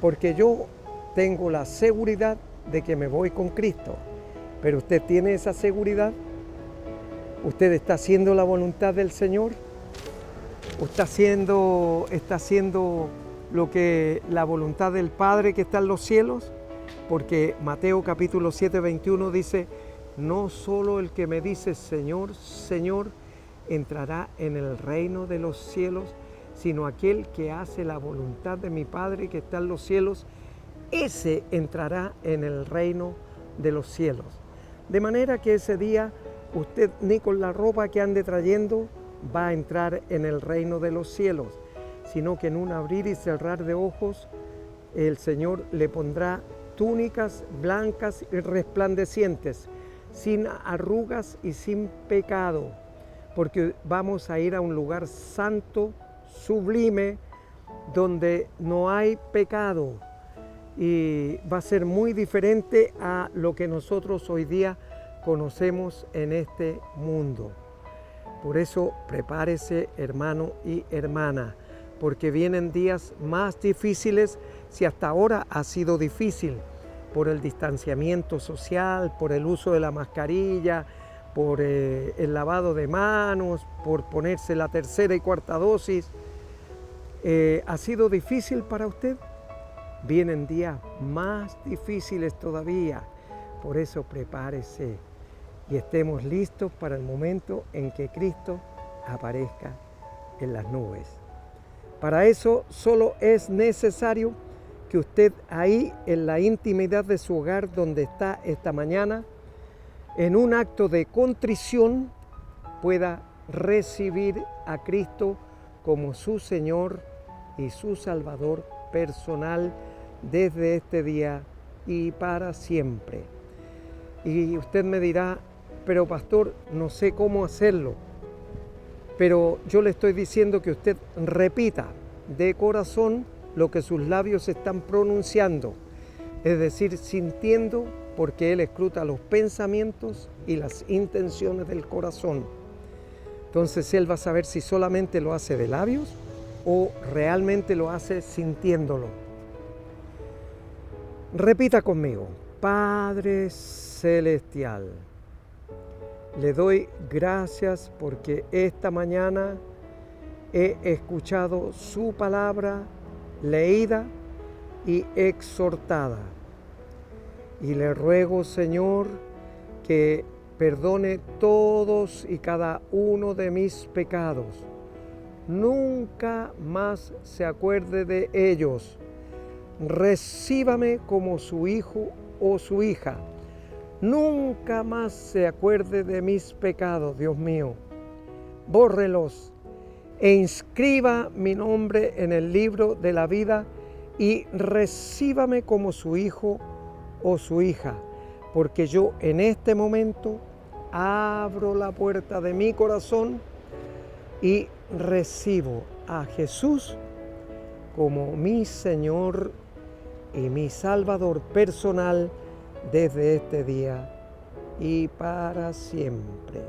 A: porque yo tengo la seguridad de que me voy con Cristo. Pero usted tiene esa seguridad. ¿Usted está haciendo la voluntad del Señor? ¿Usted está haciendo lo que la voluntad del Padre que está en los cielos? Porque Mateo capítulo 7, 21 dice, no solo el que me dice Señor, Señor, entrará en el reino de los cielos, sino aquel que hace la voluntad de mi Padre que está en los cielos, ese entrará en el reino de los cielos. De manera que ese día usted ni con la ropa que ande trayendo va a entrar en el reino de los cielos, sino que en un abrir y cerrar de ojos el Señor le pondrá túnicas blancas y resplandecientes, sin arrugas y sin pecado, porque vamos a ir a un lugar santo, sublime, donde no hay pecado. y va a ser muy diferente a lo que nosotros hoy día conocemos en este mundo. Por eso prepárese, hermano y hermana, porque vienen días más difíciles. Si hasta ahora ha sido difícil por el distanciamiento social, por el uso de la mascarilla, por el lavado de manos, por ponerse la tercera y cuarta dosis, ¿ha sido difícil para usted? Vienen días más difíciles todavía. Por eso prepárese y estemos listos para el momento en que Cristo aparezca en las nubes. Para eso solo es necesario que usted ahí en la intimidad de su hogar donde está esta mañana, en un acto de contrición, pueda recibir a Cristo como su Señor y su Salvador personal desde este día y para siempre. Y usted me dirá, pero pastor, no sé cómo hacerlo. Pero yo le estoy diciendo que usted repita de corazón lo que sus labios están pronunciando, es decir, sintiendo, porque Él escruta los pensamientos y las intenciones del corazón. Entonces Él va a saber si solamente lo hace de labios o realmente lo hace sintiéndolo. Repita conmigo: Padre Celestial, le doy gracias porque esta mañana he escuchado su palabra leída y exhortada. Y le ruego, Señor, que perdone todos y cada uno de mis pecados. Nunca más se acuerde de ellos. Recíbame como su hijo o su hija. Nunca más se acuerde de mis pecados, Dios mío. Bórrelos e inscriba mi nombre en el libro de la vida y recíbame como su hijo o su hija, porque yo en este momento abro la puerta de mi corazón y recibo a Jesús como mi Señor y mi Salvador personal desde este día y para siempre.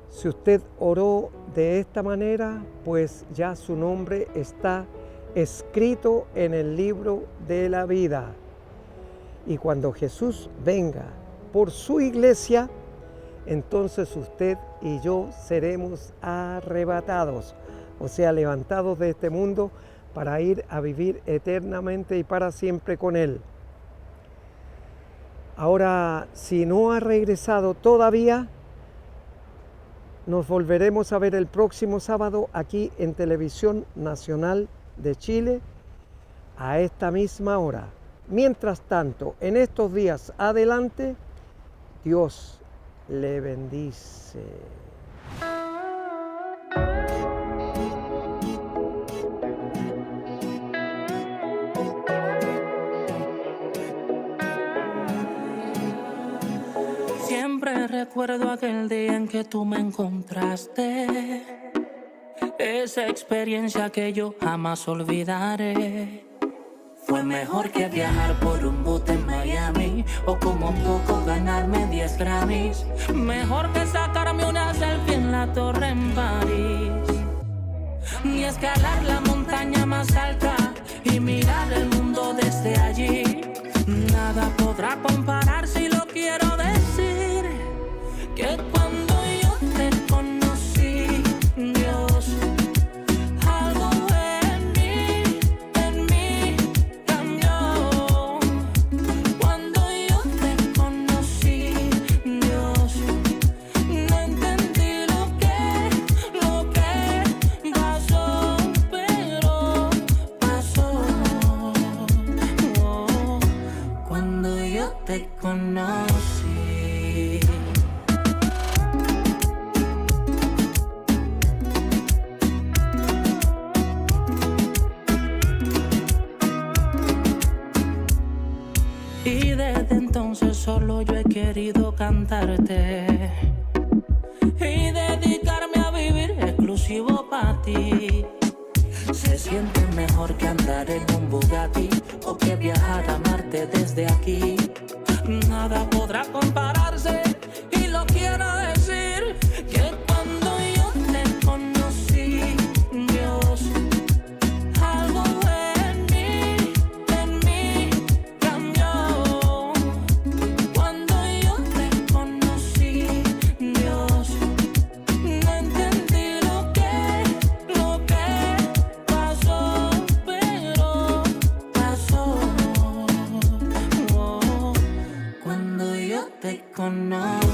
A: Si usted oró de esta manera, pues ya su nombre está escrito en el libro de la vida. Y cuando Jesús venga por su iglesia, entonces usted y yo seremos arrebatados, o sea, levantados de este mundo para ir a vivir eternamente y para siempre con Él. Ahora, si no ha regresado todavía, nos volveremos a ver el próximo sábado aquí en Televisión Nacional de Chile a esta misma hora. Mientras tanto, en estos días adelante, Dios le bendice.
B: Siempre recuerdo aquel día en que tú me encontraste, esa experiencia que yo jamás olvidaré. Fue mejor que viajar por un bote en Miami o como poco ganarme 10 Grammys. Mejor que sacarme una selfie en la torre en París, ni escalar la montaña más alta y mirar el mundo desde allí. Nada podrá comparar si lo quiero decir, que cuando yo te conocí, Dios, algo en mí cambió. Cuando yo te conocí, Dios, no entendí lo que pasó, pero pasó. Cuando yo te conocí. Y desde entonces solo yo he querido cantarte y dedicarme a vivir exclusivo para ti. Se siente mejor que andar en un Bugatti o que viajar a Marte desde aquí. Nada podrá compararse y lo quiero decir que cuando yo te conocí, Dios, algo en mí cambió. Cuando yo te conocí, Dios, no entendí lo que pasó, pero pasó. Cuando yo te conocí,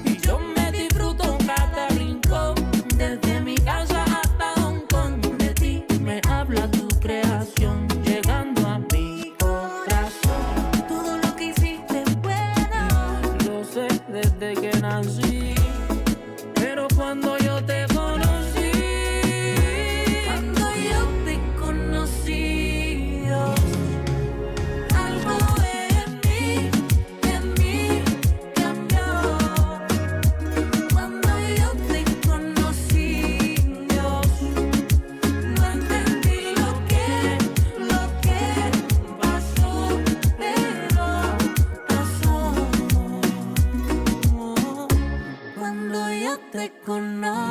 B: y yo me disfruto cada rincón, desde mi casa hasta Hong Kong. De ti me habla tu creación, llegando a mi corazón. Todo lo que hiciste es bueno, lo sé desde que nací. Pero cuando yo te conocí, Dios, algo en mí cambió. Cuando yo te conocí, Dios, no entendí lo que pasó, pero pasó. Cuando yo te conocí.